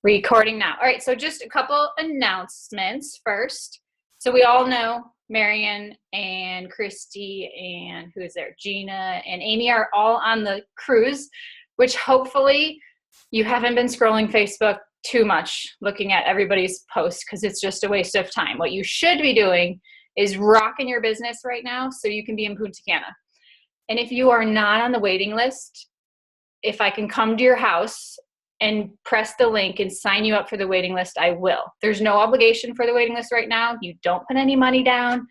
Recording now. All right, so just a couple announcements first. So we all know Marion and Christy and who is there? Gina and Amy are all on the cruise, which hopefully you haven't been scrolling Facebook too much looking at everybody's posts because it's just a waste of time. What you should be doing is rocking your business right now so you can be in Punta Cana. And if you are not on the waiting list, if I can come to your house and press the link and sign you up for the waiting list, I will. There's no obligation for the waiting list right now. You don't put any money down.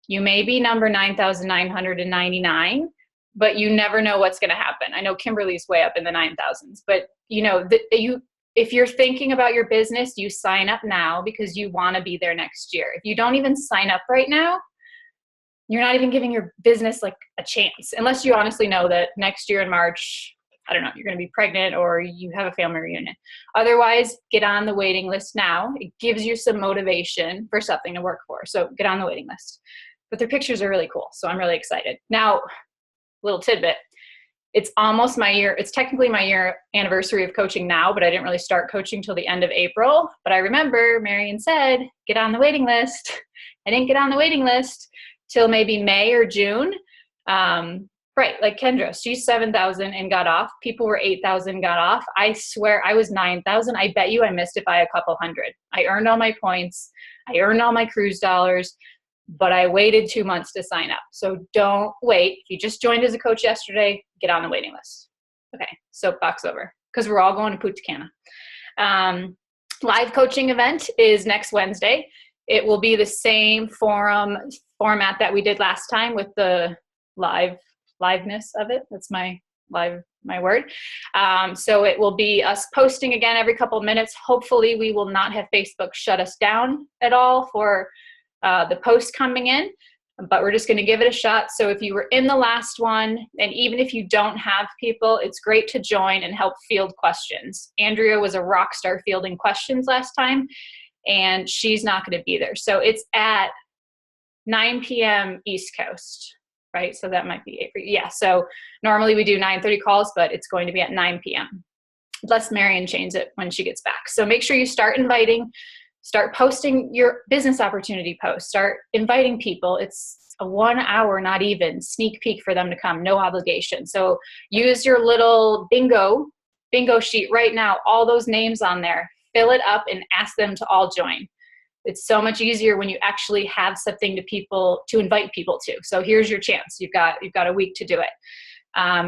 You may be number 9,999, but you never know what's going to happen. I know Kimberly's way up in the 9,000s, but you know, if you're thinking about your business, you sign up now because you want to be there next year. If you don't even sign up right now, you're not even giving your business like a chance, unless you honestly know that next year in March, I don't know, you're going to be pregnant or you have a family reunion. Otherwise, get on the waiting list now. It gives you some motivation for something to work for. So get on the waiting list. But their pictures are really cool, so I'm really excited. Now, little tidbit. It's almost my year. It's technically my year anniversary of coaching now, but I didn't really start coaching till the end of April. But I remember Marion said, get on the waiting list. I didn't get on the waiting list till maybe May or June. Right, like Kendra, she's 7,000 and got off. People were 8,000, got off. I swear I was 9,000. I bet you I missed it by a couple hundred. I earned all my points. I earned all my cruise dollars, but I waited 2 months to sign up. So don't wait. If you just joined as a coach yesterday, get on the waiting list. Okay, soapbox over, because we're all going to Punta Cana. Live coaching event is next Wednesday. It will be the same format that we did last time with the liveness of it. That's my word. So it will be us posting again every couple of minutes. Hopefully we will not have Facebook shut us down at all for the posts coming in, but we're just going to give it a shot. So if you were in the last one, and even if you don't have people, it's great to join and help field questions. Andrea was a rock star fielding questions last time, and she's not going to be there. So it's at 9 p.m. East Coast. Right? So that might be 8 for you. Yeah. So normally we do 9:30 calls, but it's going to be at 9 p.m. unless Marion changes it when she gets back. So make sure you start inviting, start posting your business opportunity posts, start inviting people. It's a 1 hour, not even sneak peek for them to come, no obligation. So use your little bingo sheet right now, all those names on there, fill it up and ask them to all join. It's so much easier when you actually have something to invite people to. So here's your chance. You've got a week to do it.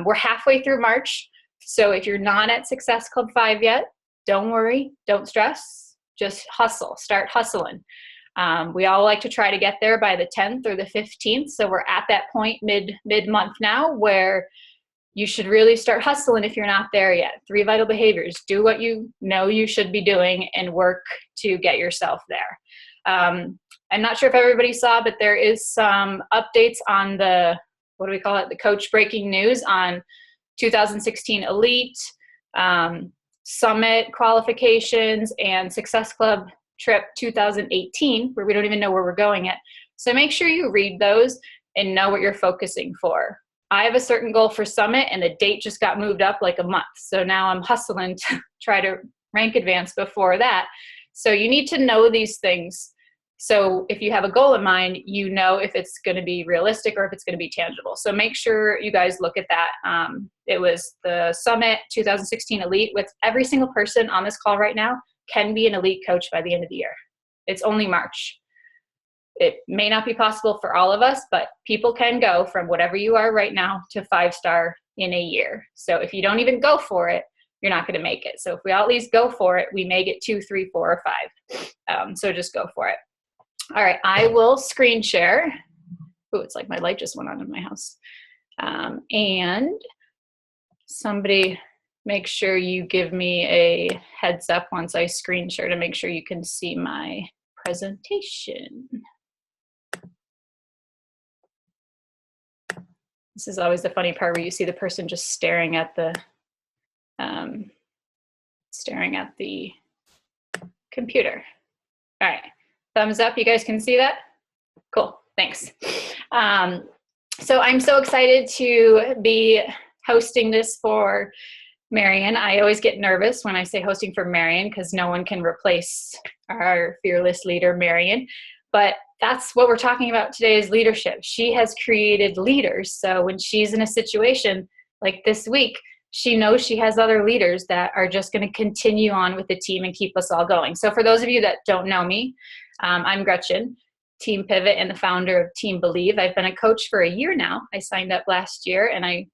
We're halfway through March. So if you're not at Success Club 5 yet, don't worry, don't stress, just hustle, start hustling. We all like to try to get there by the 10th or the 15th. So we're at that point mid-month now where you should really start hustling if you're not there yet. 3 vital behaviors. Do what you know you should be doing and work to get yourself there. I'm not sure if everybody saw, but there is some updates on the coach breaking news on 2016 Elite, Summit qualifications, and Success Club trip 2018, where we don't even know where we're going yet. So make sure you read those and know what you're focusing for. I have a certain goal for Summit, and the date just got moved up like a month. So now I'm hustling to try to rank advance before that. So you need to know these things. So if you have a goal in mind, you know if it's going to be realistic or if it's going to be tangible. So make sure you guys look at that. It was the Summit 2016 Elite, with every single person on this call right now can be an elite coach by the end of the year. It's only March. It may not be possible for all of us, but people can go from whatever you are right now to 5-star in a year. So if you don't even go for it, you're not going to make it. So if we all at least go for it, we may get 2, 3, 4, or 5. So just go for it. All right, I will screen share. Oh, it's like my light just went on in my house. And somebody make sure you give me a heads up once I screen share to make sure you can see my presentation. This is always the funny part where you see the person just staring at the computer. All right, thumbs up. You guys can see that? Cool, thanks. So I'm so excited to be hosting this for Marion. I always get nervous when I say hosting for Marion because no one can replace our fearless leader, Marion. But that's what we're talking about today is leadership. She has created leaders. So when she's in a situation like this week, she knows she has other leaders that are just going to continue on with the team and keep us all going. So for those of you that don't know me, I'm Gretchen, Team Pivot and the founder of Team Believe. I've been a coach for a year now. I signed up last year, and I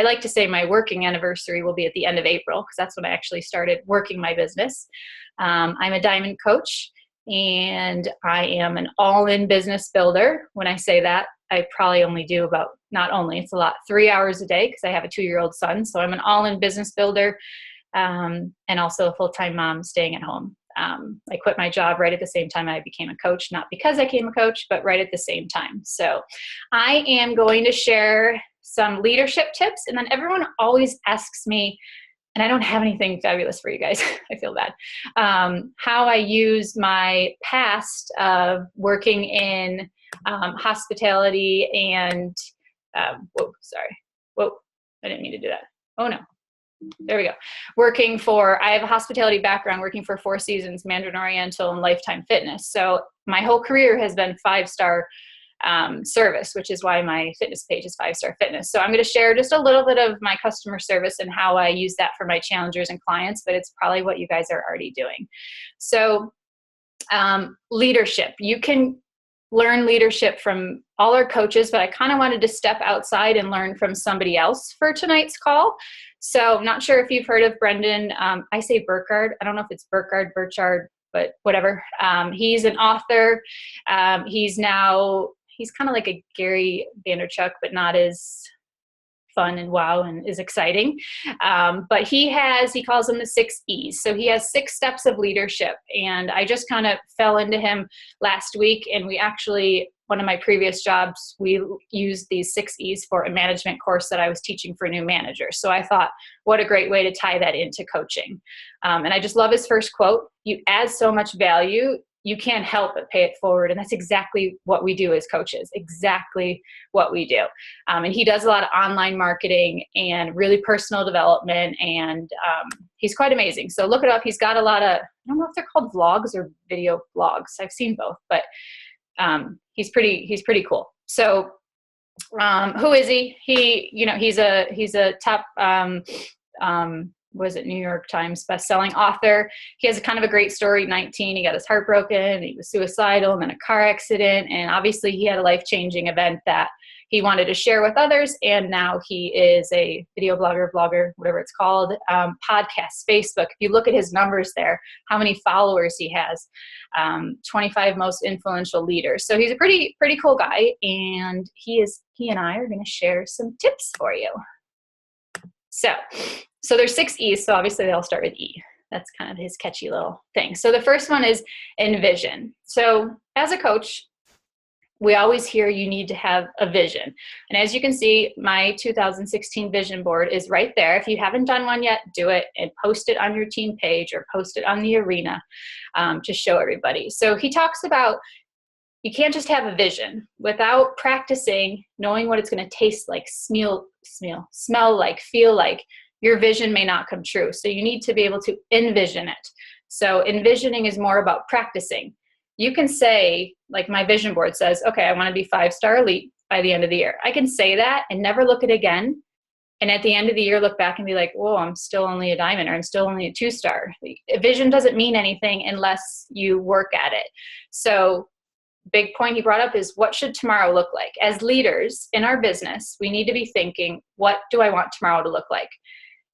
like to say my working anniversary will be at the end of April because that's when I actually started working my business. I'm a diamond coach, and I am an all-in business builder. When I say that, I probably only do about, not only, it's a lot, 3 hours a day because I have a 2-year-old son. So I'm an all-in business builder and also a full-time mom staying at home. I quit my job right at the same time I became a coach, not because I became a coach, but right at the same time. So I am going to share some leadership tips, and then everyone always asks me, and I don't have anything fabulous for you guys, I feel bad, how I use my past of working in hospitality and, I didn't mean to do that. Oh no. There we go. I have a hospitality background, working for Four Seasons, Mandarin Oriental, and Lifetime Fitness. So my whole career has been 5-star service, which is why my fitness page is 5-star fitness. So I'm going to share just a little bit of my customer service and how I use that for my challengers and clients, but it's probably what you guys are already doing. So leadership, you can learn leadership from all our coaches, but I kind of wanted to step outside and learn from somebody else for tonight's call. So not sure if you've heard of Brendan. I say Burchard. I don't know if it's Burchard, but whatever. He's an author. He's kind of like a Gary Vaynerchuk, but not as fun and wow and is exciting. But he calls them the 6 E's. So he has 6 steps of leadership. And I just kind of fell into him last week. And we actually, one of my previous jobs, we used these 6 E's for a management course that I was teaching for new managers. So I thought, what a great way to tie that into coaching. And I just love his first quote. You add so much value, you can't help but pay it forward. And that's exactly what we do as coaches, exactly what we do. And he does a lot of online marketing and really personal development. And he's quite amazing. So look it up. He's got a lot of, I don't know if they're called vlogs or video blogs. I've seen both, but he's pretty cool. So who is he? He's a top, New York Times bestselling author. He has a kind of a great story. 19, he got his heart broken, he was suicidal, and then a car accident. And obviously he had a life-changing event that he wanted to share with others. And now he is a video blogger, whatever it's called, podcast, Facebook. If you look at his numbers there, how many followers he has, 25 most influential leaders. So he's a pretty cool guy. And he and I are going to share some tips for you. So there's 6 E's, so obviously they all start with E. That's kind of his catchy little thing. So the first one is envision. So as a coach, we always hear you need to have a vision. And as you can see, my 2016 vision board is right there. If you haven't done one yet, do it and post it on your team page or post it on the arena to show everybody. So he talks about you can't just have a vision without practicing, knowing what it's going to taste like, smell like, feel like. Your vision may not come true. So you need to be able to envision it. So envisioning is more about practicing. You can say, like my vision board says, okay, I want to be 5-star elite by the end of the year. I can say that and never look at it again. And at the end of the year, look back and be like, whoa, I'm still only a diamond, or I'm still only a 2-star. Vision doesn't mean anything unless you work at it. So big point he brought up is, what should tomorrow look like? As leaders in our business, we need to be thinking, what do I want tomorrow to look like?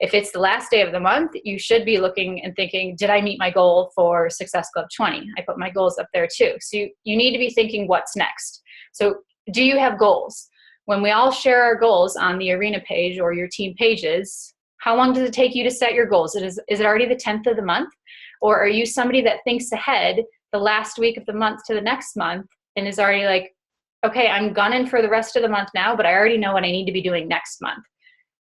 If it's the last day of the month, you should be looking and thinking, did I meet my goal for Success Club 20? I put my goals up there too. So you need to be thinking, what's next? So do you have goals? When we all share our goals on the arena page or your team pages, how long does it take you to set your goals? Is it already the 10th of the month? Or are you somebody that thinks ahead the last week of the month to the next month and is already like, okay, I'm gunning for the rest of the month now, but I already know what I need to be doing next month.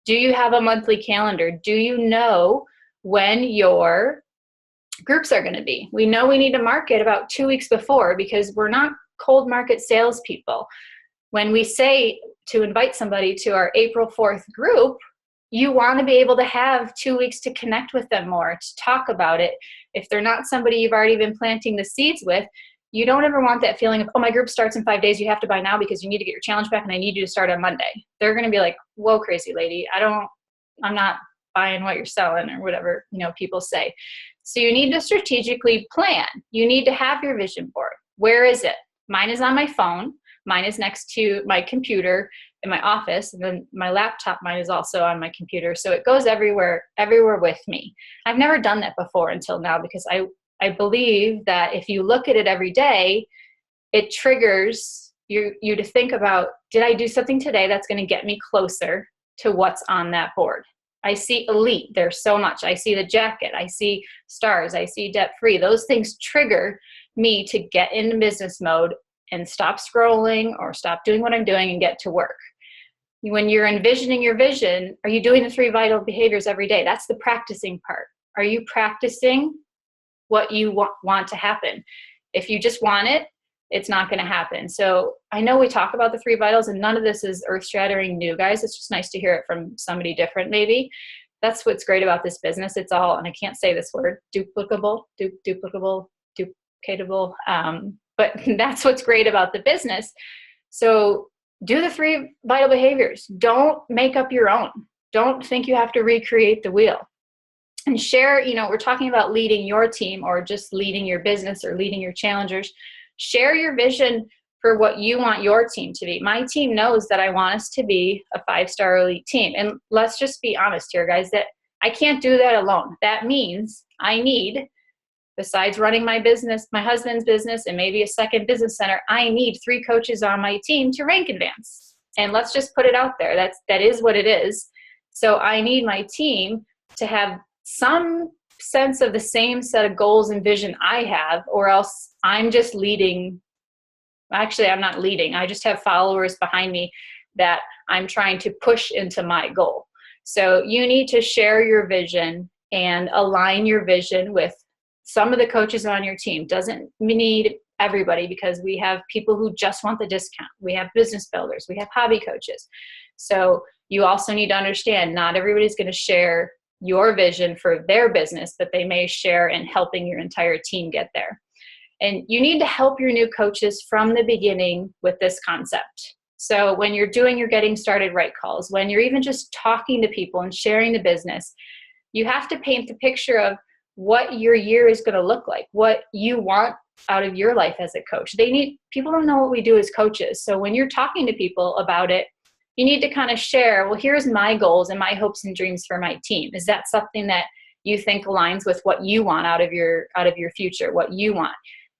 Do you have a monthly calendar? Do you know when your groups are going to be? We know we need to market about 2 weeks before because we're not cold market salespeople. When we say to invite somebody to our April 4th group, you want to be able to have 2 weeks to connect with them more, to talk about it. If they're not somebody you've already been planting the seeds with, you don't ever want that feeling of, oh, my group starts in 5 days. You have to buy now because you need to get your challenge back and I need you to start on Monday. They're going to be like, whoa, crazy lady. I'm not buying what you're selling, or whatever, people say. So you need to strategically plan. You need to have your vision board. Where is it? Mine is on my phone. Mine is next to my computer in my office, and then my laptop, mine is also on my computer. So it goes everywhere with me. I've never done that before until now, because I believe that if you look at it every day, it triggers you to think about, did I do something today that's going to get me closer to what's on that board? I see elite, there's so much. I see the jacket, I see stars, I see debt free. Those things trigger me to get into business mode and stop scrolling or stop doing what I'm doing and get to work. When you're envisioning your vision, are you doing the 3 vital behaviors every day? That's the practicing part. Are you practicing what you want to happen? If you just want it, it's not going to happen. So I know we talk about the 3 vitals, and none of this is earth-shattering new, guys. It's just nice to hear it from somebody different, maybe. That's what's great about this business. It's all, and I can't say this word, duplicable, duplicatable. But that's what's great about the business. So do the 3 vital behaviors. Don't make up your own. Don't think you have to recreate the wheel. And share, we're talking about leading your team, or just leading your business, or leading your challengers. Share your vision for what you want your team to be. My team knows that I want us to be a 5-star elite team. And let's just be honest here, guys, that I can't do that alone. That means I need, besides running my business, my husband's business, and maybe a second business center, I need 3 coaches on my team to rank advance. And let's just put it out there. That is what it is. So I need my team to have some sense of the same set of goals and vision I have, or else I'm just leading. Actually, I'm not leading. I just have followers behind me that I'm trying to push into my goal. So you need to share your vision and align your vision with some of the coaches on your team. Doesn't need everybody, because we have people who just want the discount. We have business builders. We have hobby coaches. So you also need to understand, not everybody's going to share your vision for their business, but they may share in helping your entire team get there. And you need to help your new coaches from the beginning with this concept. So when you're doing your getting started right calls, when you're even just talking to people and sharing the business, you have to paint the picture of what your year is going to look like, what you want out of your life as a coach. People don't know what we do as coaches. So when you're talking to people about it, you need to kind of share, well, here's my goals and my hopes and dreams for my team. Is that something that you think aligns with what you want out of your future, what you want?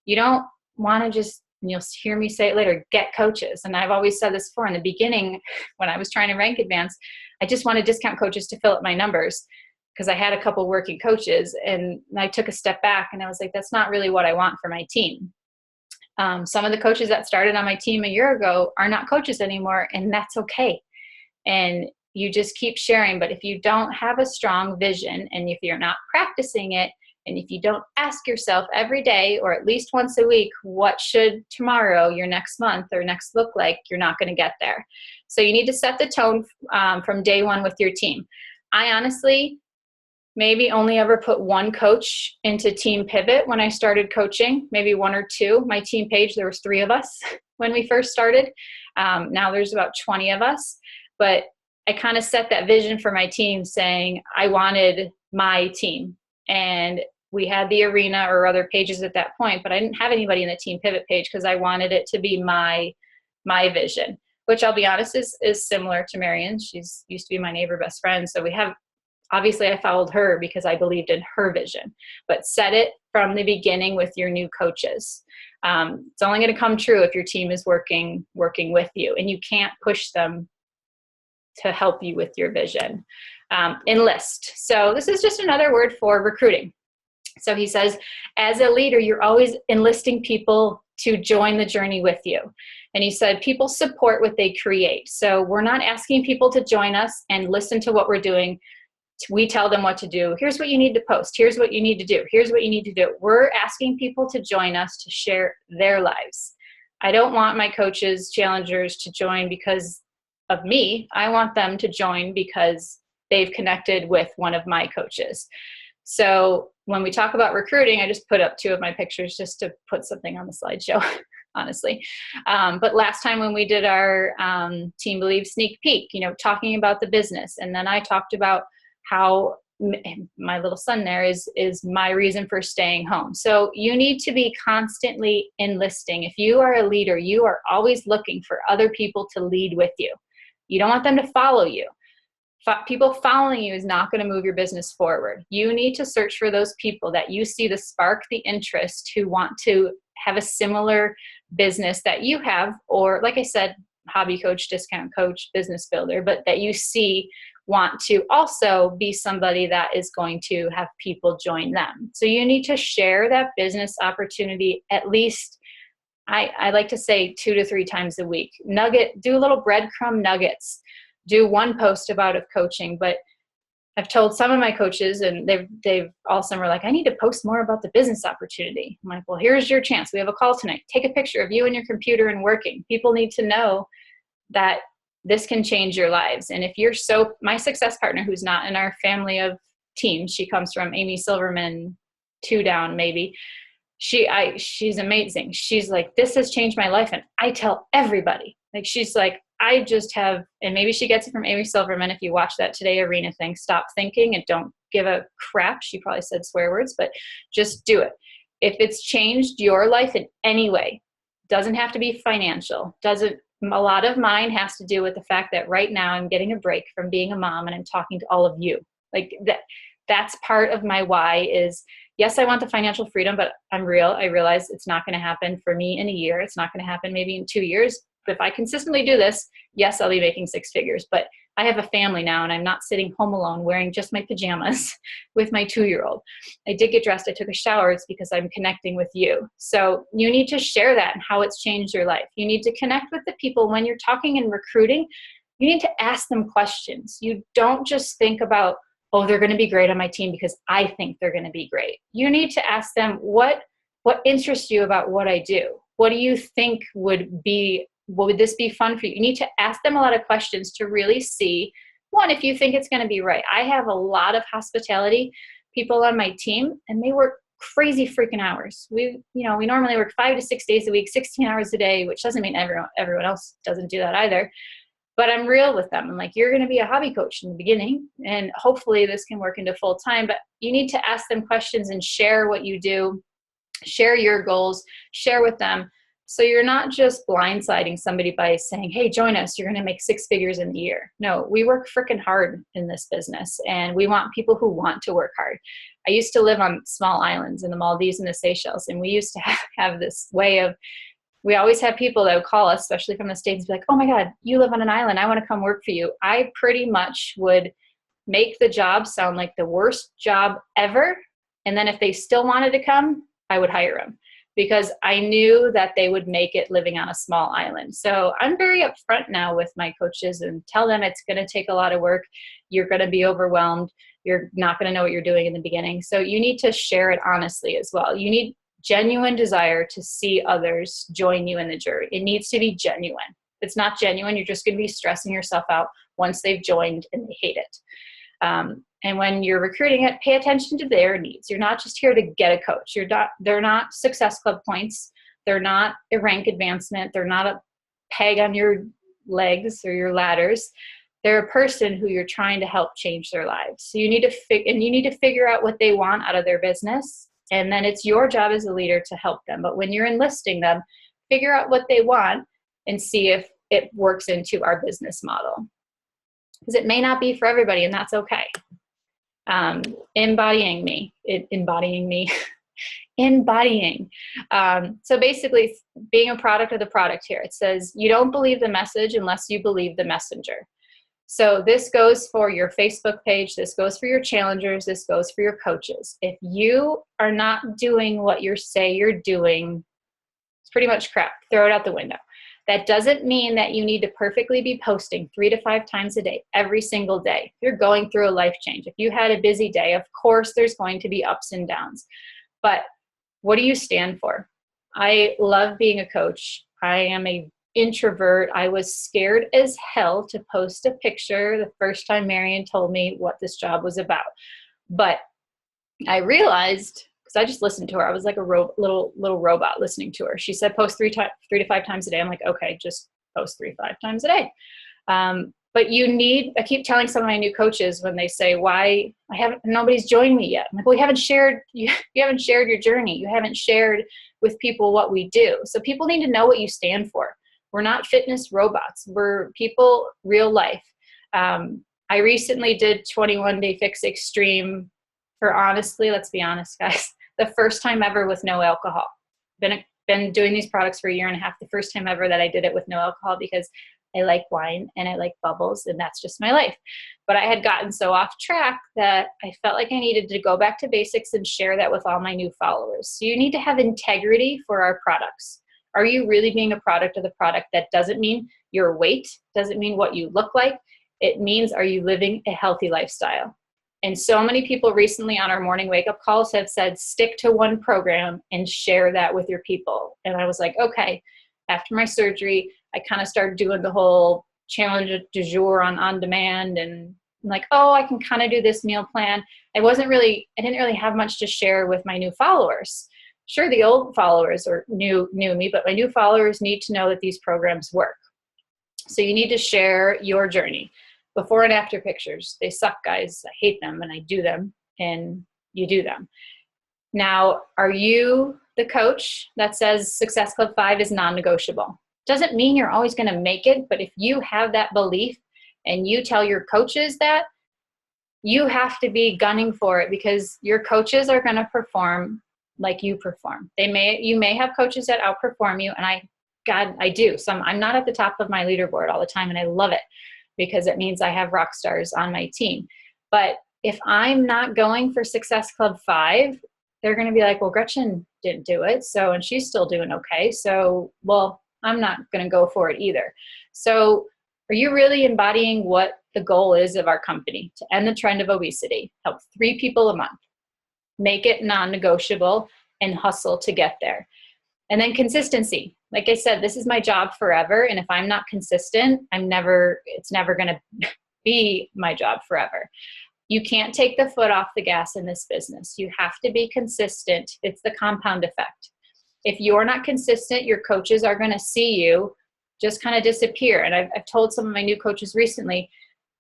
You don't want to just, you'll hear me say it later, get coaches. And I've always said this before. In the beginning, when I was trying to rank advance, I just wanted discount coaches to fill up my numbers, because I had a couple working coaches, and I took a step back and I was like, that's not really what I want for my team. Some of the coaches that started on my team a year ago are not coaches anymore, and that's okay. And you just keep sharing. But if you don't have a strong vision, and if you're not practicing it, and if you don't ask yourself every day, or at least once a week, what should tomorrow, your next month, or next look like, you're not going to get there. So you need to set the tone from day one with your team. I honestly maybe only ever put 1 coach into Team Pivot when I started coaching, maybe 1 or 2. My team page, there was 3 of us when we first started. Now there's about 20 of us. But I kind of set that vision for my team, saying I wanted my team. And we had the arena or other pages at that point, but I didn't have anybody in the Team Pivot page, because I wanted it to be my vision, which I'll be honest is similar to Marion. She's used to be my neighbor best friend. So obviously I followed her because I believed in her vision, but set it from the beginning with your new coaches. It's only going to come true if your team is working with you, and you can't push them to help you with your vision. Enlist. So this is just another word for recruiting. So he says, as a leader, you're always enlisting people to join the journey with you. And he said, people support what they create. So we're not asking people to join us and listen to what we're doing. We tell them what to do. Here's what you need to post. Here's what you need to do. Here's what you need to do. We're asking people to join us to share their lives. I don't want my coaches, challengers to join because of me. I want them to join because they've connected with one of my coaches. So when we talk about recruiting, I just put up 2 of my pictures just to put something on the slideshow, honestly. But last time when we did our Team Believe sneak peek, talking about the business, and then I talked about how my little son there is my reason for staying home. So you need to be constantly enlisting. If you are a leader, you are always looking for other people to lead with you. You don't want them to follow you. People following you is not going to move your business forward. You need to search for those people that you see the spark, the interest, who want to have a similar business that you have, or like I said, hobby coach, discount coach, business builder, but that you see want to also be somebody that is going to have people join them. So you need to share that business opportunity at least, I like to say 2 to 3 times a week. Do little breadcrumb nuggets. Do one post about coaching, but I've told some of my coaches, and they've all summer like, I need to post more about the business opportunity. I'm like, well, here's your chance. We have a call tonight. Take a picture of you and your computer and working. People need to know that this can change your lives. And if my success partner, who's not in our family of teams, she comes from Amy Silverman, 2 down maybe. She's amazing. She's like, this has changed my life. And I tell everybody, like, she's like, I just have, and maybe she gets it from Amy Silverman. If you watch that Today Arena thing, stop thinking and don't give a crap. She probably said swear words, but just do it. If it's changed your life in any way, doesn't have to be financial, a lot of mine has to do with the fact that right now I'm getting a break from being a mom and I'm talking to all of you. Like that's part of my why is, yes, I want the financial freedom, but I'm real. I realize it's not going to happen for me in a year. It's not going to happen maybe in 2 years. But if I consistently do this, yes, I'll be making 6 figures. But I have a family now, and I'm not sitting home alone wearing just my pajamas with my 2-year-old. I did get dressed. I took a shower. It's because I'm connecting with you. So you need to share that and how it's changed your life. You need to connect with the people when you're talking and recruiting. You need to ask them questions. You don't just think about, oh, they're going to be great on my team because I think they're going to be great. You need to ask them, what interests you about what I do? What do you think would this be fun for you? You need to ask them a lot of questions to really see, one, if you think it's going to be right. I have a lot of hospitality people on my team, and they work crazy freaking hours. We normally work 5 to 6 days a week, 16 hours a day, which doesn't mean everyone else doesn't do that either. But I'm real with them. I'm like, you're going to be a hobby coach in the beginning, and hopefully this can work into full time. But you need to ask them questions and share what you do, share your goals, share with them. So you're not just blindsiding somebody by saying, hey, join us, you're going to make 6 figures in the year. No, we work freaking hard in this business, and we want people who want to work hard. I used to live on small islands in the Maldives and the Seychelles, and we used to have this way of, we always have people that would call us, especially from the States, be like, oh my God, you live on an island. I want to come work for you. I pretty much would make the job sound like the worst job ever. And then if they still wanted to come, I would hire them, because I knew that they would make it living on a small island. So I'm very upfront now with my coaches and tell them it's going to take a lot of work. You're going to be overwhelmed. You're not going to know what you're doing in the beginning. So you need to share it honestly as well. You need genuine desire to see others join you in the journey. It needs to be genuine. If it's not genuine, you're just going to be stressing yourself out once they've joined and they hate it. And when you're recruiting it, pay attention to their needs. You're not just here to get a coach. They're not Success Club points. They're not a rank advancement. They're not a peg on your legs or your ladders. They're a person who you're trying to help change their lives. So you need to figure out what they want out of their business. And then it's your job as a leader to help them. But when you're enlisting them, figure out what they want and see if it works into our business model. Because it may not be for everybody, and that's okay. Embodying. So basically, being a product of the product here. It says, you don't believe the message unless you believe the messenger. So this goes for your Facebook page. This goes for your challengers. This goes for your coaches. If you are not doing what you say you're doing, it's pretty much crap. Throw it out the window. That doesn't mean that you need to perfectly be posting 3 to 5 times a day, every single day. If you're going through a life change, if you had a busy day, of course there's going to be ups and downs. But what do you stand for? I love being a coach. I am a introvert. I was scared as hell to post a picture the first time Marion told me what this job was about. But I realized, because I just listened to her, I was like a little robot listening to her. She said post 3 to 5 times a day. I'm like, okay, just post 3 to 5 times a day. But I keep telling some of my new coaches when they say, why nobody's joined me yet. I'm like, well, you haven't shared your journey. You haven't shared with people what we do. So people need to know what you stand for. We're not fitness robots. We're people, real life. I recently did 21 Day Fix Extreme for, honestly, let's be honest, guys, the first time ever with no alcohol. Been doing these products for a year and a half. The first time ever that I did it with no alcohol, because I like wine and I like bubbles, and that's just my life. But I had gotten so off track that I felt like I needed to go back to basics and share that with all my new followers. So you need to have integrity for our products. Are you really being a product of the product? That doesn't mean your weight, doesn't mean what you look like. It means, are you living a healthy lifestyle? And so many people recently on our morning wake-up calls have said, stick to one program and share that with your people. And I was like, okay. After my surgery, I kind of started doing the whole challenge du jour on demand, and I'm like, oh, I can kind of do this meal plan. I didn't really have much to share with my new followers. Sure, the old followers or knew me, but my new followers need to know that these programs work. So you need to share your journey. Before and after pictures. They suck, guys. I hate them, and I do them, and you do them. Now, are you the coach that says Success Club 5 is non-negotiable? Doesn't mean you're always going to make it, but if you have that belief and you tell your coaches that, you have to be gunning for it, because your coaches are going to perform like you perform. You may have coaches that outperform you, and I do. I'm not at the top of my leaderboard all the time, and I love it, because it means I have rock stars on my team. But if I'm not going for Success Club 5, they're going to be like, well, Gretchen didn't do it, and she's still doing okay. So, well, I'm not going to go for it either. So are you really embodying what the goal is of our company? To end the trend of obesity, help 3 people a month, make it non-negotiable, and hustle to get there. And then consistency. Like I said, this is my job forever. And if I'm not consistent, it's never going to be my job forever. You can't take the foot off the gas in this business. You have to be consistent. It's the compound effect. If you're not consistent, your coaches are going to see you just kind of disappear. And I've told some of my new coaches recently,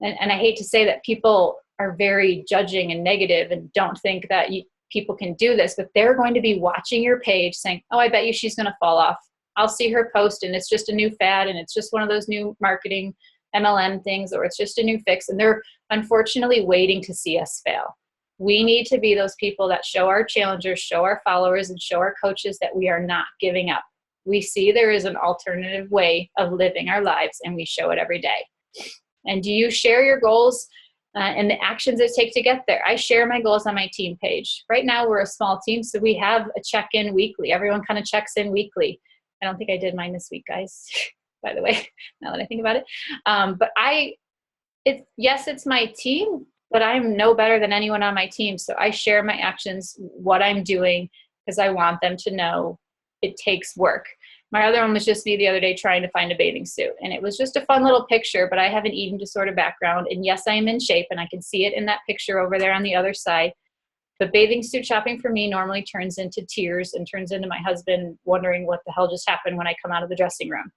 and I hate to say that people are very judging and negative and don't think that people can do this, but they're going to be watching your page saying, oh, I bet you she's going to fall off. I'll see her post and it's just a new fad, and it's just one of those new marketing MLM things, or it's just a new fix. And they're unfortunately waiting to see us fail. We need to be those people that show our challengers, show our followers, and show our coaches that we are not giving up. We see there is an alternative way of living our lives, and we show it every day. And do you share your goals and the actions it takes to get there? I share my goals on my team page. Right now, we're a small team, so we have a check-in weekly. Everyone kind of checks in weekly. I don't think I did mine this week, guys, by the way, now that I think about it. But it's my team, but I'm no better than anyone on my team. So I share my actions, what I'm doing, because I want them to know it takes work. My other one was just me the other day trying to find a bathing suit. And it was just a fun little picture, but I have an eating disorder background. And yes, I am in shape, and I can see it in that picture over there on the other side. But bathing suit shopping for me normally turns into tears and turns into my husband wondering what the hell just happened when I come out of the dressing room.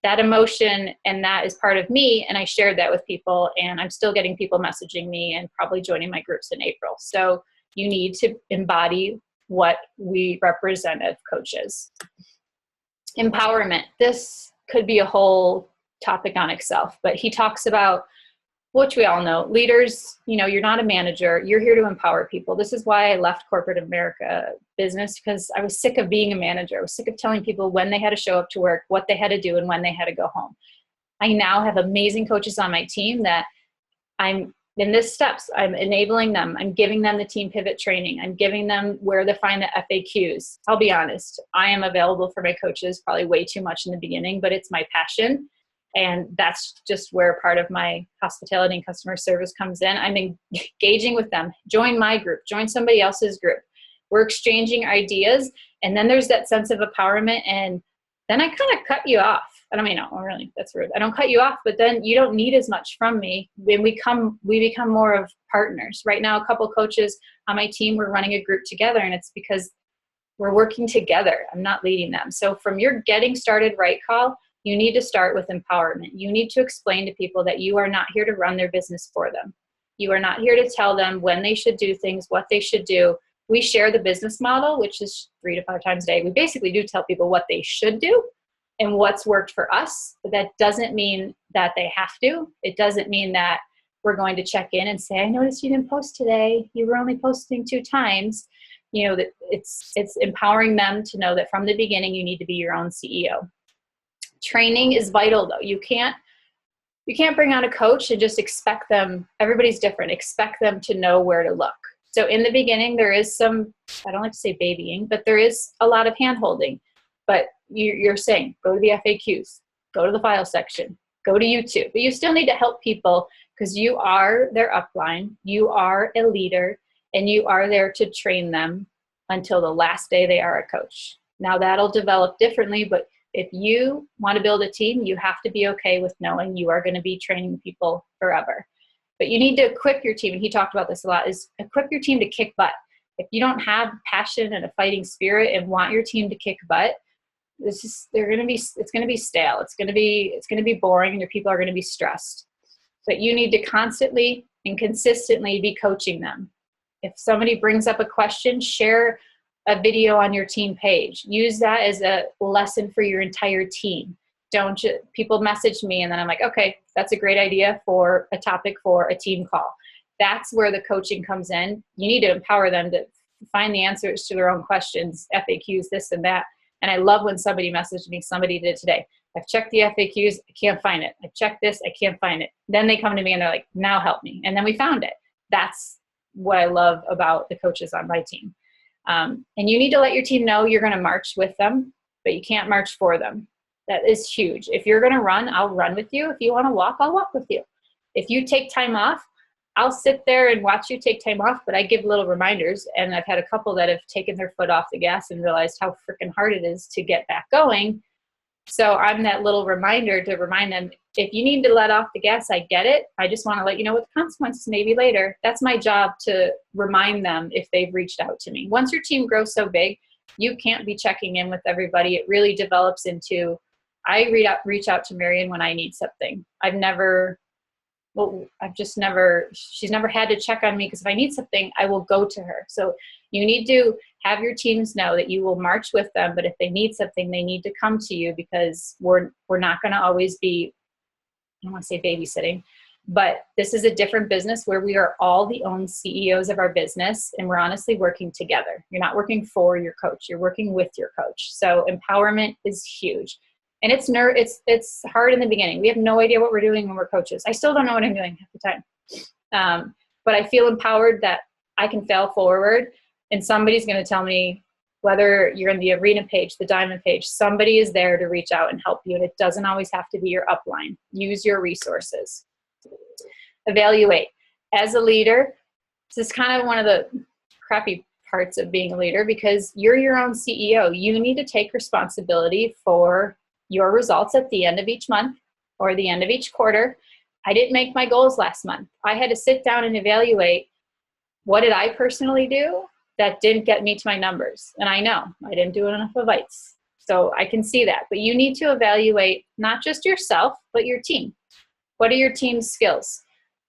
That emotion, and that is part of me, and I shared that with people, and I'm still getting people messaging me and probably joining my groups in April. So you need to embody what we represent as coaches. Empowerment. This could be a whole topic on itself, but he talks about, which we all know, leaders, you're not a manager, you're here to empower people. This is why I left corporate America business, because I was sick of being a manager. I was sick of telling people when they had to show up to work, what they had to do, and when they had to go home. I now have amazing coaches on my team that I'm in this steps. I'm enabling them. I'm giving them the team pivot training. I'm giving them where to find the FAQs. I'll be honest, I am available for my coaches probably way too much in the beginning, but it's my passion. And that's just where part of my hospitality and customer service comes in. I'm engaging with them. Join my group. Join somebody else's group. We're exchanging ideas. And then there's that sense of empowerment. And then I kind of cut you off. I don't mean, no, really, that's rude. I don't cut you off, but then you don't need as much from me. When we become more of partners. Right now, a couple coaches on my team, we're running a group together, and it's because we're working together. I'm not leading them. So from your getting started right call, you need to start with empowerment. You need to explain to people that you are not here to run their business for them. You are not here to tell them when they should do things, what they should do. We share the business model, which is 3 to 5 times a day. We basically do tell people what they should do and what's worked for us, but that doesn't mean that they have to. It doesn't mean that we're going to check in and say, I noticed you didn't post today. You were only posting 2 times. You know, that it's empowering them to know that from the beginning, you need to be your own CEO. Training is vital though. You can't bring on a coach and just expect them, everybody's different, expect them to know where to look. So in the beginning, there is some, I don't like to say babying, but there is a lot of hand holding. But you're saying, go to the FAQs, go to the file section, go to YouTube. But you still need to help people because you are their upline, you are a leader, and you are there to train them until the last day they are a coach. Now that'll develop differently, but if you want to build a team, you have to be okay with knowing you are going to be training people forever. But you need to equip your team, and he talked about this a lot, is equip your team to kick butt. If you don't have passion and a fighting spirit and want your team to kick butt, it's going to be stale. It's going to be boring, and your people are going to be stressed. But you need to constantly and consistently be coaching them. If somebody brings up a question, share a video on your team page. Use that as a lesson for your entire team. People message me and then I'm like, okay, that's a great idea for a topic for a team call. That's where the coaching comes in. You need to empower them to find the answers to their own questions, FAQs, this and that. And I love when somebody messaged me, somebody did today. I've checked the FAQs, I can't find it. I've checked this, I can't find it. Then they come to me and they're like, now help me. And then we found it. That's what I love about the coaches on my team. And you need to let your team know you're going to march with them, but you can't march for them. That is huge. If you're going to run, I'll run with you. If you want to walk, I'll walk with you. If you take time off, I'll sit there and watch you take time off, but I give little reminders. And I've had a couple that have taken their foot off the gas and realized how freaking hard it is to get back going. So I'm that little reminder to remind them, if you need to let off the gas, I get it. I just want to let you know what the consequences may be later. That's my job, to remind them if they've reached out to me. Once your team grows so big, you can't be checking in with everybody. It really develops into, I reach out to Marion when I need something. She's never had to check on me, because if I need something, I will go to her. So you need to have your teams know that you will march with them, but if they need something, they need to come to you, because we're not going to always be, I don't want to say babysitting, but this is a different business where we are all the own CEOs of our business, and we're honestly working together. You're not working for your coach, you're working with your coach. So empowerment is huge. And it's hard in the beginning. We have no idea what we're doing when we're coaches. I still don't know what I'm doing half the time. But I feel empowered that I can fail forward, and somebody's going to tell me, whether you're in the arena page, the diamond page, somebody is there to reach out and help you. And it doesn't always have to be your upline. Use your resources. Evaluate. As a leader, this is kind of one of the crappy parts of being a leader, because you're your own CEO. You need to take responsibility for your results at the end of each month or the end of each quarter. I didn't make my goals last month. I had to sit down and evaluate, what did I personally do that didn't get me to my numbers? And I know I didn't do enough of Vites. So I can see that. But you need to evaluate not just yourself, but your team. What are your team's skills?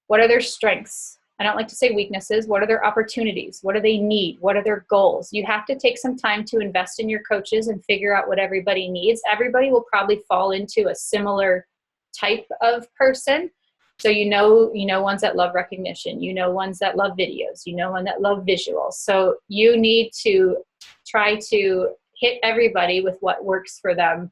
What are their strengths? I don't like to say weaknesses. What are their opportunities? What do they need? What are their goals? You have to take some time to invest in your coaches and figure out what everybody needs. Everybody will probably fall into a similar type of person. So you know ones that love recognition, ones that love videos, one that love visuals. So you need to try to hit everybody with what works for them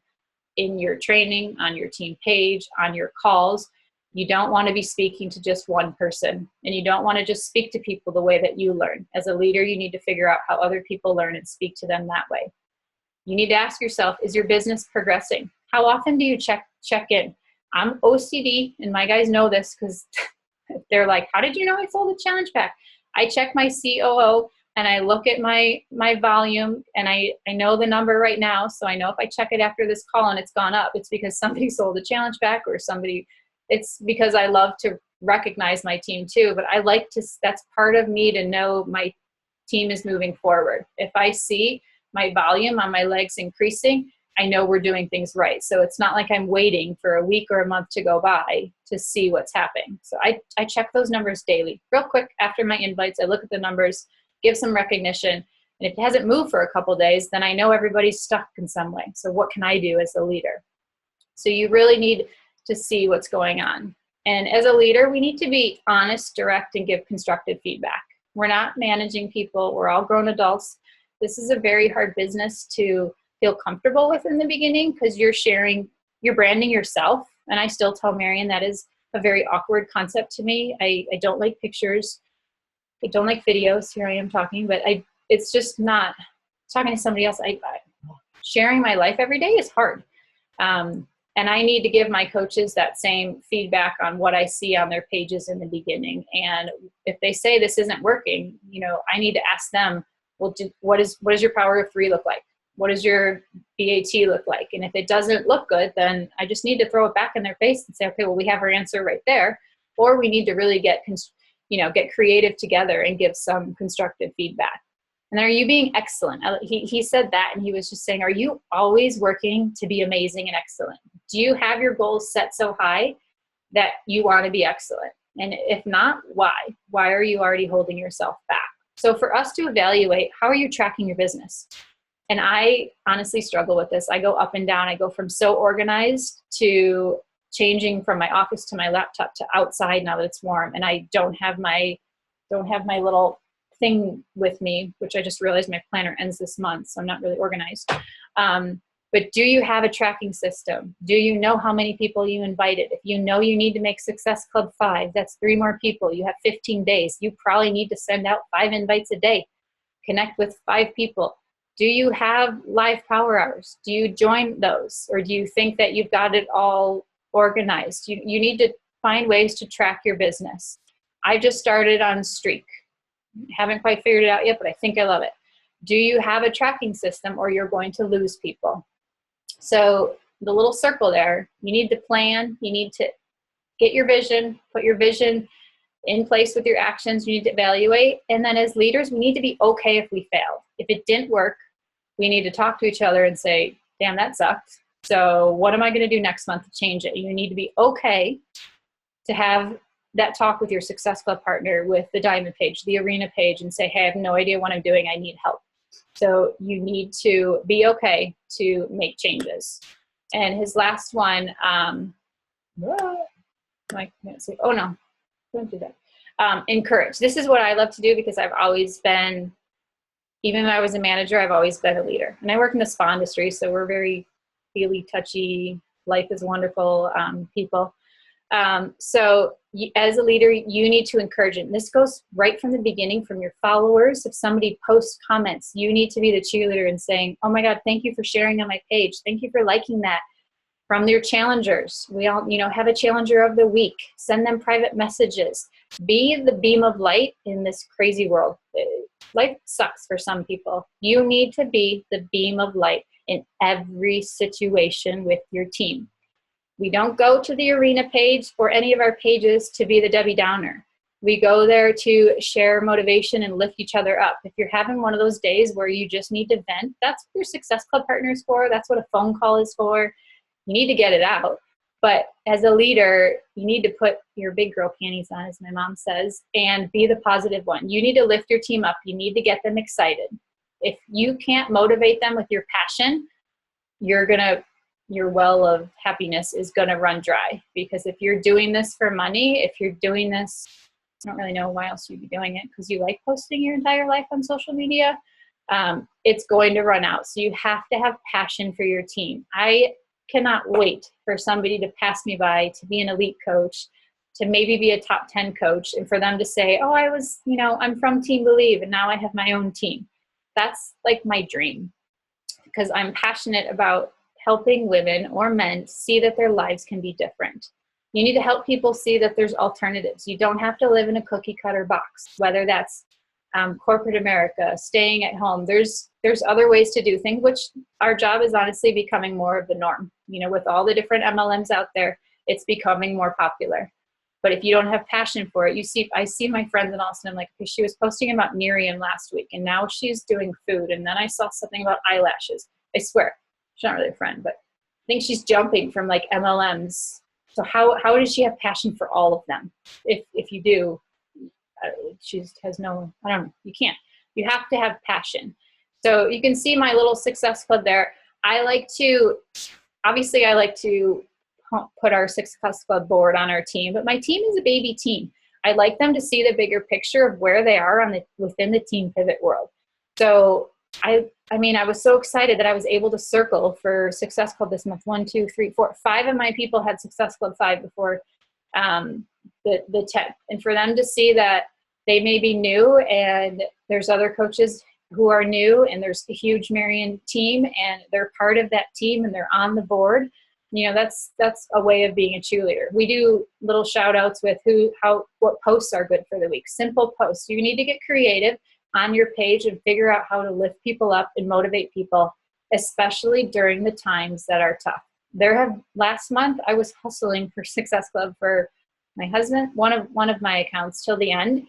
in your training, on your team page, on your calls. You don't want to be speaking to just one person, and you don't want to just speak to people the way that you learn. As a leader, you need to figure out how other people learn and speak to them that way. You need to ask yourself, is your business progressing? How often do you check in? I'm OCD, and my guys know this, because they're like, how did you know I sold a challenge pack? I check my COO and I look at my volume, and I know the number right now. So I know if I check it after this call and it's gone up, it's because somebody sold a challenge pack, or it's because I love to recognize my team too. But I like to, that's part of me to know my team is moving forward. If I see my volume on my legs increasing, I know we're doing things right. So it's not like I'm waiting for a week or a month to go by to see what's happening. So I check those numbers daily. Real quick, after my invites, I look at the numbers, give some recognition. And if it hasn't moved for a couple of days, then I know everybody's stuck in some way. So what can I do as a leader? So you really need to see what's going on. And as a leader, we need to be honest, direct, and give constructive feedback. We're not managing people. We're all grown adults. This is a very hard business to feel comfortable with in the beginning, because you're branding yourself. And I still tell Marion that is a very awkward concept to me. I don't like pictures. I don't like videos. Here I am talking, but it's just not talking to somebody else. Sharing my life every day is hard. And I need to give my coaches that same feedback on what I see on their pages in the beginning. And if they say this isn't working, I need to ask them, well, what does your power of 3 look like? What does your BAT look like? And if it doesn't look good, then I just need to throw it back in their face and say, okay, well, we have our answer right there. Or we need to really get creative together and give some constructive feedback. And are you being excellent? He said that, and he was just saying, are you always working to be amazing and excellent? Do you have your goals set so high that you want to be excellent? And if not, why? Why are you already holding yourself back? So for us to evaluate, how are you tracking your business? And I honestly struggle with this. I go up and down. I go from so organized to changing from my office to my laptop to outside now that it's warm. And I don't have my little thing with me, which I just realized my planner ends this month, so I'm not really organized. But do you have a tracking system? Do you know how many people you invited? If you know you need to make Success Club 5, that's 3 more people. You have 15 days. You probably need to send out 5 invites a day. Connect with 5 people. Do you have live power hours? Do you join those? Or do you think that you've got it all organized? You need to find ways to track your business. I just started on Streak. Haven't quite figured it out yet, but I think I love it. Do you have a tracking system, or you're going to lose people? So the little circle there, you need to plan. You need to get your vision, put your vision in place with your actions. You need to evaluate. And then as leaders, we need to be okay if we failed. If it didn't work, we need to talk to each other and say, damn, that sucked. So what am I going to do next month to change it? You need to be okay to have that talk with your Success Club partner, with the Diamond page, the Arena page, and say, hey, I have no idea what I'm doing. I need help. So you need to be okay to make changes. And his last one, don't do that. Encourage. This is what I love to do, because I've always been, even when I was a manager, I've always been a leader. And I work in the spa industry, so we're very feely, touchy, life is wonderful people. So as a leader, you need to encourage it. And this goes right from the beginning, from your followers. If somebody posts comments, you need to be the cheerleader and saying, oh my God, thank you for sharing on my page. Thank you for liking that. From your challengers, we all, have a challenger of the week. Send them private messages. Be the beam of light in this crazy world. Life sucks for some people. You need to be the beam of light in every situation with your team. We don't go to the Arena page or any of our pages to be the Debbie Downer. We go there to share motivation and lift each other up. If you're having one of those days where you just need to vent, that's what your Success Club partner is for. That's what a phone call is for. You need to get it out. But as a leader, you need to put your big girl panties on, as my mom says, and be the positive one. You need to lift your team up. You need to get them excited. If you can't motivate them with your passion, your well of happiness is going to run dry. Because if you're doing this for money, if you're doing this, I don't really know why else you'd be doing it, because you like posting your entire life on social media, it's going to run out. So you have to have passion for your team. I cannot wait for somebody to pass me by, to be an elite coach, to maybe be a top 10 coach, and for them to say, oh, I'm from Team Believe, and now I have my own team. That's like my dream, because I'm passionate about helping women or men see that their lives can be different. You need to help people see that there's alternatives. You don't have to live in a cookie cutter box, whether that's corporate America, staying at home. There's other ways to do things, which our job is honestly becoming more of the norm. You know, with all the different MLMs out there, it's becoming more popular. But if you don't have passion for it, I see my friends in Austin. I'm like, okay, she was posting about Nerium last week, and now she's doing food. And then I saw something about eyelashes. I swear, she's not really a friend, but I think she's jumping from like MLMs. So how does she have passion for all of them? If you do, she has no, I don't know, you can't. You have to have passion. So you can see my little Success Club there. I like to put our Success Club board on our team, but my team is a baby team. I like them to see the bigger picture of where they are within the Team Pivot world. So I was so excited that I was able to circle for Success Club this month. 1, 2, 3, 4, 5 of my people had Success Club 5 before the 10th. And for them to see that they may be new and there's other coaches who are new and there's a huge Marion team and they're part of that team and they're on the board, you know, that's a way of being a cheerleader. We do little shout outs with what posts are good for the week. Simple posts. You need to get creative on your page and figure out how to lift people up and motivate people, especially during the times that are tough. Last month I was hustling for Success Club for my husband, one of my accounts till the end.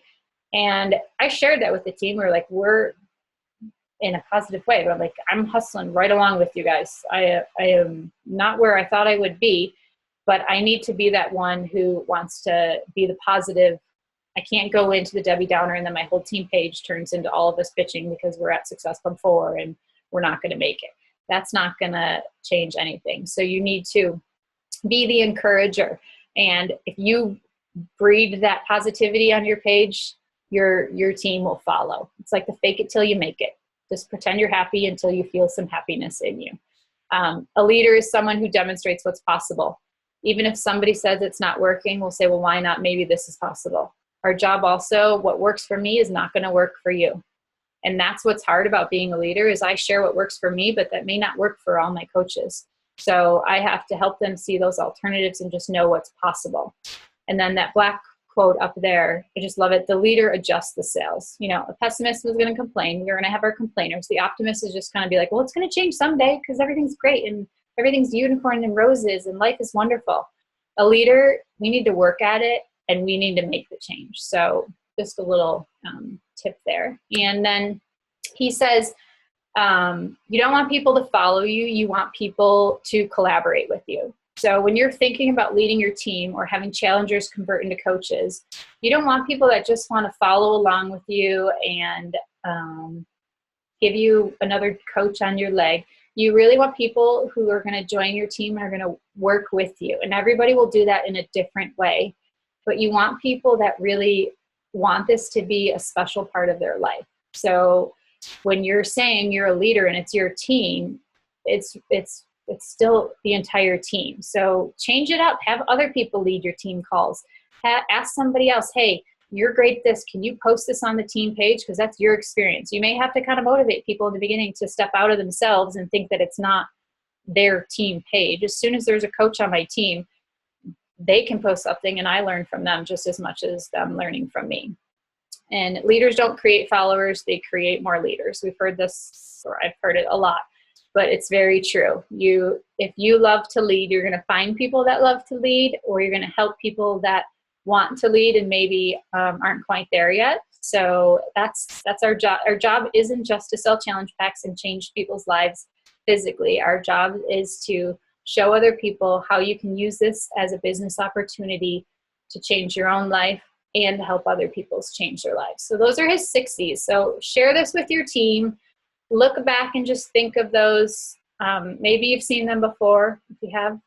And I shared that with the team. We're in a positive way, but I'm like, I'm hustling right along with you guys. I am not where I thought I would be, but I need to be that one who wants to be the positive. I can't go into the Debbie Downer and then my whole team page turns into all of us bitching because we're at Success Club 4 and we're not going to make it. That's not going to change anything. So you need to be the encourager. And if you breed that positivity on your page, your team will follow. It's like the fake it till you make it. Just pretend you're happy until you feel some happiness in you. A leader is someone who demonstrates what's possible. Even if somebody says it's not working, we'll say, well, why not? Maybe this is possible. Our job also, what works for me is not going to work for you. And that's what's hard about being a leader is I share what works for me, but that may not work for all my coaches. So I have to help them see those alternatives and just know what's possible. And then that black quote up there, I just love it. The leader adjusts the sails. You know, a pessimist is going to complain. We're going to have our complainers. The optimist is just going to be like, well, it's going to change someday because everything's great and everything's unicorn and roses and life is wonderful. A leader, we need to work at it and we need to make the change. So just a little tip there. And then he says, you don't want people to follow you. You want people to collaborate with you. So when you're thinking about leading your team or having challengers convert into coaches, you don't want people that just want to follow along with you and give you another coach on your leg. You really want people who are going to join your team and are going to work with you. And everybody will do that in a different way. But you want people that really want this to be a special part of their life. So when you're saying you're a leader and it's your team, it's still the entire team. So change it up. Have other people lead your team calls. Ask somebody else, hey, you're great at this. Can you post this on the team page? Because that's your experience. You may have to kind of motivate people in the beginning to step out of themselves and think that it's not their team page. As soon as there's a coach on my team, they can post something and I learn from them just as much as them learning from me. And leaders don't create followers. They create more leaders. We've heard this, or I've heard it a lot. But it's very true. If you love to lead, you're going to find people that love to lead, or you're going to help people that want to lead and maybe aren't quite there yet. So that's our job. Our job isn't just to sell challenge packs and change people's lives physically. Our job is to show other people how you can use this as a business opportunity to change your own life and to help other people change their lives. So those are his 6 C's. So share this with your team. Look back and just think of those. Maybe you've seen them before. If you have,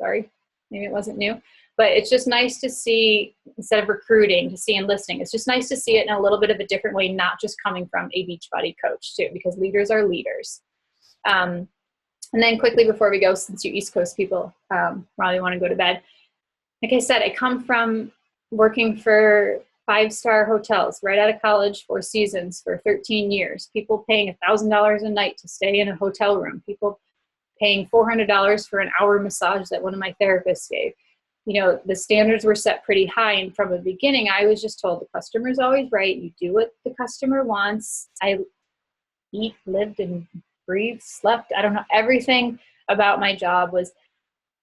sorry, maybe it wasn't new. But it's just nice to see, instead of recruiting, to see enlisting. It's just nice to see it in a little bit of a different way, not just coming from a Beachbody coach too, because leaders are leaders. And then quickly before we go, since you East Coast people probably want to go to bed. Like I said, I come from working for 5-star hotels right out of college, 4 seasons for 13 years. People paying $1,000 a night to stay in a hotel room. People paying $400 for an hour massage that one of my therapists gave. the standards were set pretty high. And from the beginning, I was just told the customer's always right. You do what the customer wants. I eat, lived, and breathed, slept. I don't know. Everything about my job was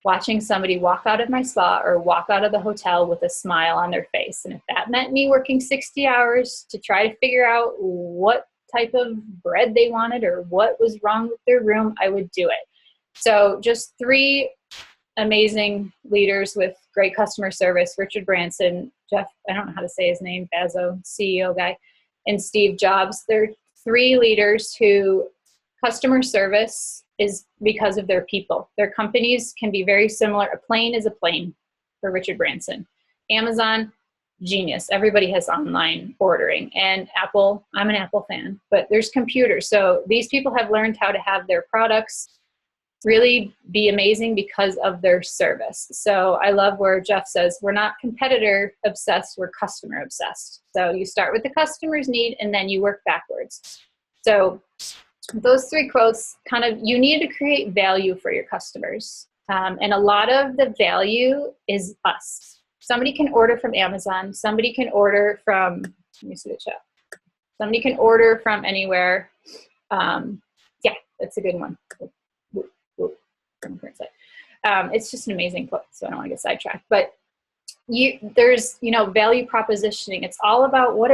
watching somebody walk out of my spa or walk out of the hotel with a smile on their face. And if that meant me working 60 hours to try to figure out what type of bread they wanted or what was wrong with their room, I would do it. So just 3 amazing leaders with great customer service: Richard Branson, Jeff, I don't know how to say his name, Bezos, CEO guy, and Steve Jobs. They're 3 leaders who customer service is because of their people. Their companies can be very similar. A plane is a plane for Richard Branson. Amazon, genius. Everybody has online ordering. And Apple, I'm an Apple fan, but there's computers. So these people have learned how to have their products really be amazing because of their service. So I love where Jeff says, we're not competitor obsessed, we're customer obsessed. So you start with the customer's need and then you work backwards. So those 3 quotes you need to create value for your customers. And a lot of the value is us. Somebody can order from Amazon. Somebody can order from, let me see the chat. Somebody can order from anywhere. Yeah, that's a good one. It's just an amazing quote, so I don't want to get sidetracked. But there's value propositioning. It's all about what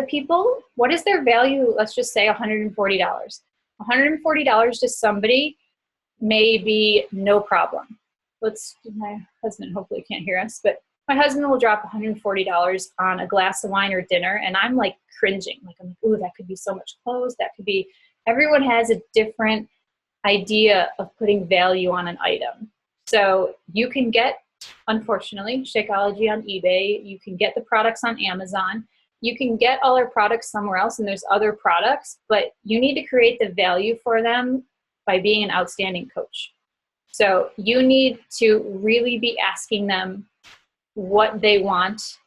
is their value? Let's just say $140. $140 to somebody may be no problem. My husband hopefully can't hear us, but my husband will drop $140 on a glass of wine or dinner, and I'm like cringing. I'm like, ooh, that could be so much clothes. That could be. Everyone has a different idea of putting value on an item. So you can get, unfortunately, Shakeology on eBay. You can get the products on Amazon. You can get all our products somewhere else, and there's other products, but you need to create the value for them by being an outstanding coach. So you need to really be asking them what they want,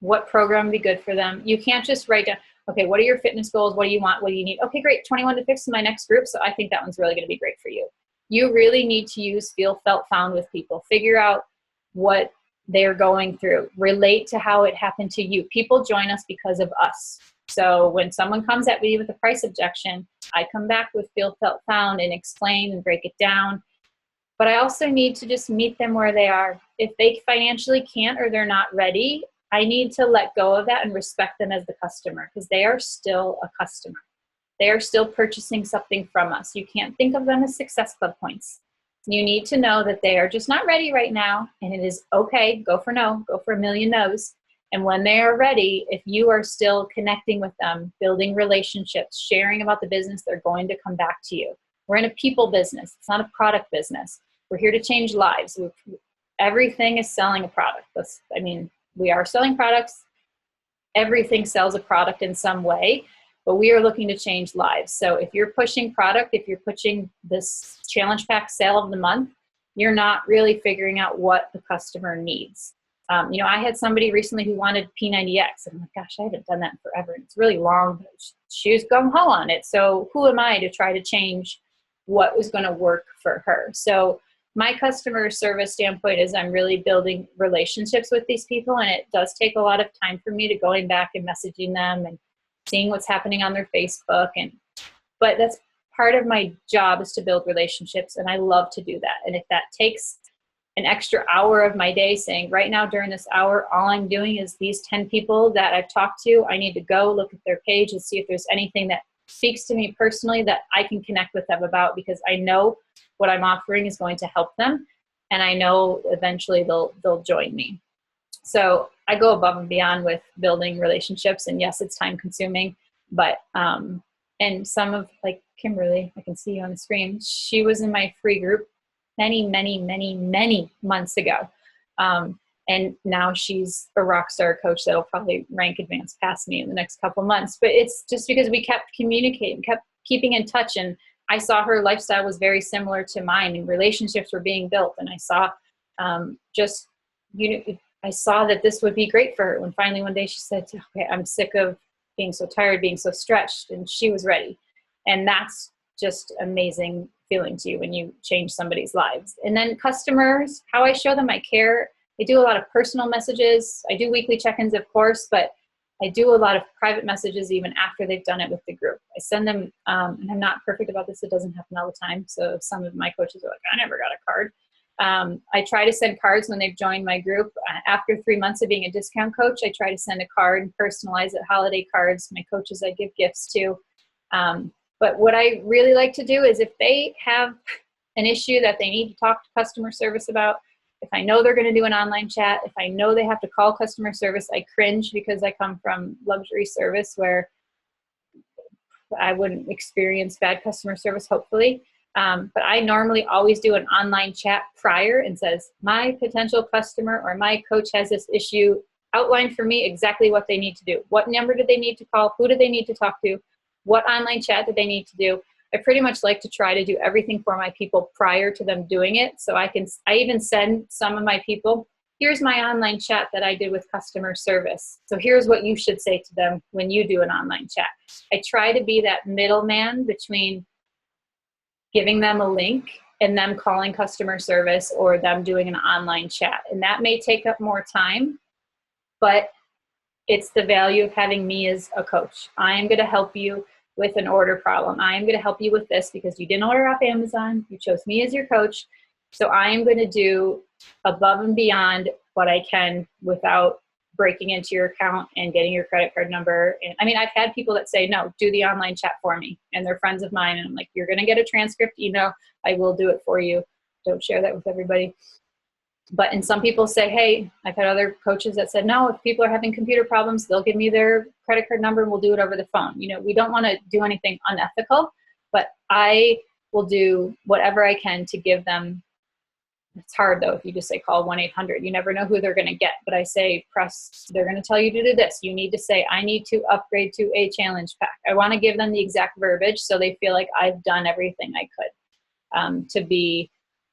what program would be good for them. You can't just write down, okay, what are your fitness goals? What do you want? What do you need? Okay, great, 21 to 6 in my next group, so I think that one's really gonna be great for you. You really need to use feel, felt, found with people. Figure out what they're going through. Relate to how it happened to you. People join us because of us. So when someone comes at me with a price objection, I come back with feel, felt, found and explain and break it down. But I also need to just meet them where they are. If they financially can't or they're not ready, I need to let go of that and respect them as the customer, because they are still a customer. They are still purchasing something from us. You can't think of them as Success Club points. You need to know that they are just not ready right now, and it is okay. Go for no, go for a million no's. And when they are ready, if you are still connecting with them, building relationships, sharing about the business, they're going to come back to you. We're in a people business. It's not a product business. We're here to change lives. Everything is selling a product. We are selling products. Everything sells a product in some way, but we are looking to change lives. So if you're pushing product, if you're pushing this challenge pack sale of the month, you're not really figuring out what the customer needs. I had somebody recently who wanted P90X, and I'm like, gosh, I haven't done that in forever. And it's really long, but she was gung-ho on it. So who am I to try to change what was going to work for her? So my customer service standpoint is I'm really building relationships with these people, and it does take a lot of time for me to going back and messaging them and seeing what's happening on their Facebook. But that's part of my job, is to build relationships, and I love to do that. And if that takes an extra hour of my day, saying right now during this hour, all I'm doing is these 10 people that I've talked to, I need to go look at their page and see if there's anything that speaks to me personally that I can connect with them about, because I know what I'm offering is going to help them, and I know eventually they'll join me. So I go above and beyond with building relationships, and yes, it's time consuming, but and some of, like Kimberly, I can see you on the screen, she was in my free group many months ago. And now she's a rock star coach that'll probably rank advanced past me in the next couple months. But it's just because we kept communicating, kept keeping in touch, and I saw her lifestyle was very similar to mine, and relationships were being built. And I saw I saw that this would be great for her. When finally one day she said, okay, I'm sick of being so tired, being so stretched, and she was ready. And that's just amazing feeling to you when you change somebody's lives. And then customers, how I show them I care, I do a lot of personal messages. I do weekly check-ins, of course, but I do a lot of private messages even after they've done it with the group. I send them, and I'm not perfect about this. It doesn't happen all the time. So some of my coaches are like, I never got a card. I try to send cards when they've joined my group. After 3 months of being a discount coach, I try to send a card and personalize it, holiday cards. My coaches I give gifts to. But what I really like to do is if they have an issue that they need to talk to customer service about, if I know they're going to do an online chat, if I know they have to call customer service, I cringe because I come from luxury service where I wouldn't experience bad customer service, hopefully. But I normally always do an online chat prior and says, my potential customer or my coach has this issue. Outline for me exactly what they need to do. What number do they need to call? Who do they need to talk to? What online chat do they need to do? I pretty much like to try to do everything for my people prior to them doing it. So I even send some of my people, here's my online chat that I did with customer service. So here's what you should say to them when you do an online chat. I try to be that middleman between giving them a link and them calling customer service or them doing an online chat. And that may take up more time, but it's the value of having me as a coach. I am going to help you with an order problem. I am going to help you with this because you didn't order off Amazon. You chose me as your coach. So I am going to do above and beyond what I can without breaking into your account and getting your credit card number. And I mean, I've had people that say, no, do the online chat for me. And they're friends of mine. And I'm like, you're going to get a transcript email. I will do it for you. Don't share that with everybody. And some people say, hey, I've had other coaches that said, no, if people are having computer problems, they'll give me their credit card number and we'll do it over the phone. You know, we don't want to do anything unethical, but I will do whatever I can to give them. It's hard though, if you just say call 1-800, you never know who they're going to get. But I say they're going to tell you to do this. You need to say, I need to upgrade to a challenge pack. I want to give them the exact verbiage so they feel like I've done everything I could to be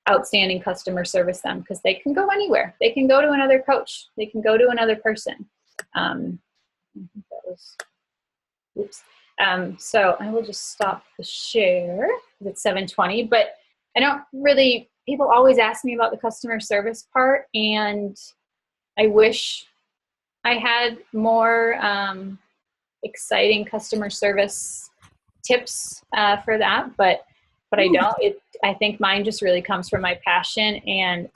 outstanding customer service them, because they can go anywhere. They can go to another coach. They can go to another person. So I will just stop the share. It's 7:20, but I don't really, people always ask me about the customer service part, and I wish I had more exciting customer service tips for that, but I don't. I think mine just really comes from my passion and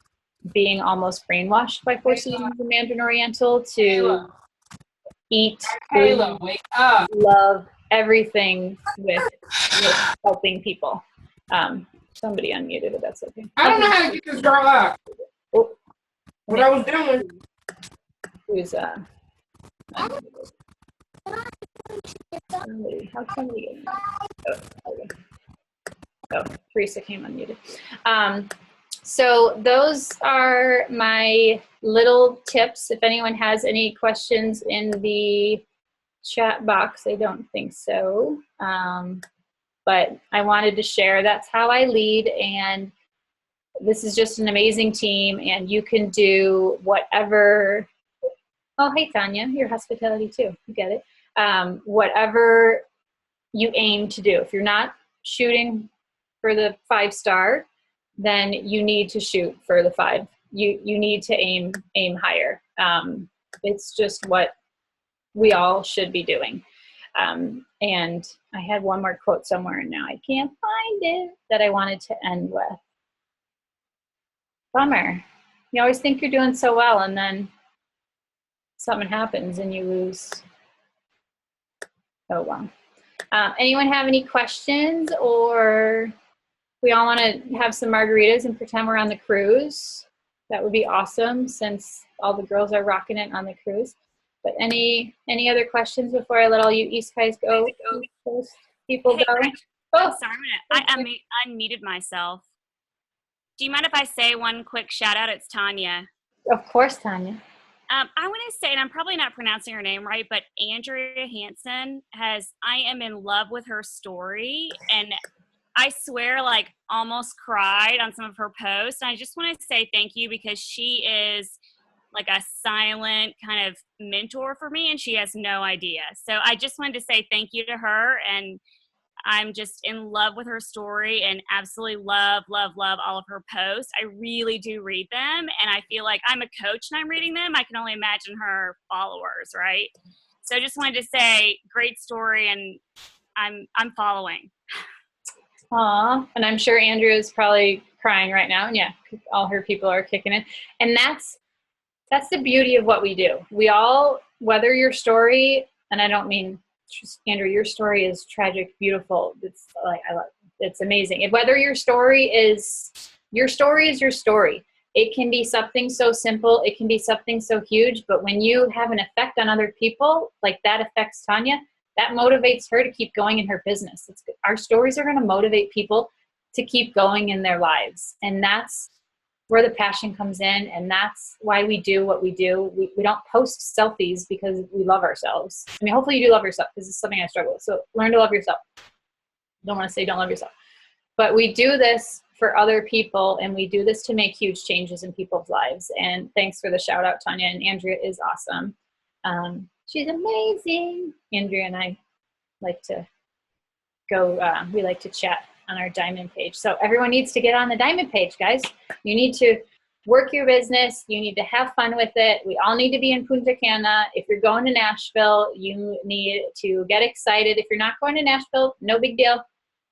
being almost brainwashed by Four Seasons and Mandarin Oriental to eat, breathe, wake up, love everything with helping people. Somebody unmuted it. That's okay. I don't know how to get this girl out. Oh. What I was doing. Who's somebody? How can we get? Oh, Teresa came unmuted. So those are my little tips. If anyone has any questions in the chat box, I don't think so. But I wanted to share, that's how I lead, and this is just an amazing team, and you can do whatever. Oh, hey, Tanya, your hospitality too. You get it. Whatever you aim to do. If you're not shooting for the 5-star, then you need to shoot for the 5. You need to aim higher. It's just what we all should be doing. And I had one more quote somewhere and now I can't find it that I wanted to end with. Bummer. You always think you're doing so well and then something happens and you lose. Oh, well. Anyone have any questions, or we all want to have some margaritas and pretend we're on the cruise? That would be awesome since all the girls are rocking it on the cruise. But any other questions before I let all you East guys go? People go. Oh, sorry, I unmuted myself. Do you mind if I say one quick shout out? It's Tanya. Of course, Tanya. I want to say, and I'm probably not pronouncing her name right, but Andrea Hansen I am in love with her story, and I swear, like, almost cried on some of her posts. And I just want to say thank you, because she is like a silent kind of mentor for me, and she has no idea. So I just wanted to say thank you to her, and I'm just in love with her story and absolutely love, love, love all of her posts. I really do read them, and I feel like I'm a coach and I'm reading them. I can only imagine her followers, right? So I just wanted to say, great story, and I'm following. Aw, and I'm sure Andrea's probably crying right now. And yeah, all her people are kicking it. And that's the beauty of what we do. We all, whether your story, and I don't mean just, Andrew, your story is tragic, beautiful. It's like, I love it. It's amazing. And whether your story is your story. It can be something so simple. It can be something so huge. But when you have an effect on other people, like that affects Tanya, that motivates her to keep going in her business. Our stories are going to motivate people to keep going in their lives. And that's where the passion comes in. And that's why we do what we do. We don't post selfies because we love ourselves. I mean, hopefully you do love yourself, because it's something I struggle with. So learn to love yourself. Don't want to say don't love yourself. But we do this for other people, and we do this to make huge changes in people's lives. And thanks for the shout out, Tanya. And Andrea is awesome. She's amazing. Andrea and I like to go, we like to chat on our Diamond page. So everyone needs to get on the Diamond page, guys. You need to work your business. You need to have fun with it. We all need to be in Punta Cana. If you're going to Nashville, you need to get excited. If you're not going to Nashville, no big deal.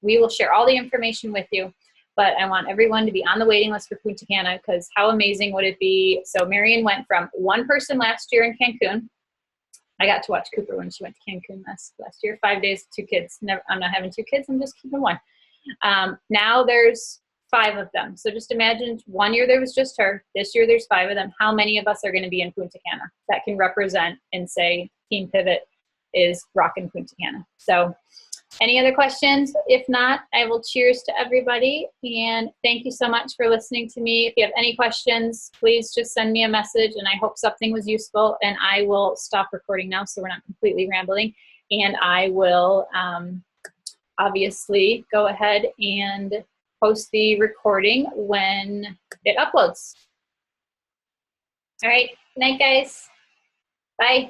We will share all the information with you. But I want everyone to be on the waiting list for Punta Cana, because how amazing would it be? So Marion went from one person last year in Cancun. I got to watch Cooper when she went to Cancun last year. 5 days, 2 kids. I'm not having 2 kids. I'm just keeping one. Now there's 5 of them. So just imagine 1 year there was just her. This year there's 5 of them. How many of us are going to be in Punta Cana that can represent and say Team Pivot is rocking Punta Cana? So any other questions? If not, I will cheers to everybody. And thank you so much for listening to me. If you have any questions, please just send me a message, and I hope something was useful. And I will stop recording now so we're not completely rambling. And I will obviously go ahead and post the recording when it uploads. All right. Night, guys. Bye.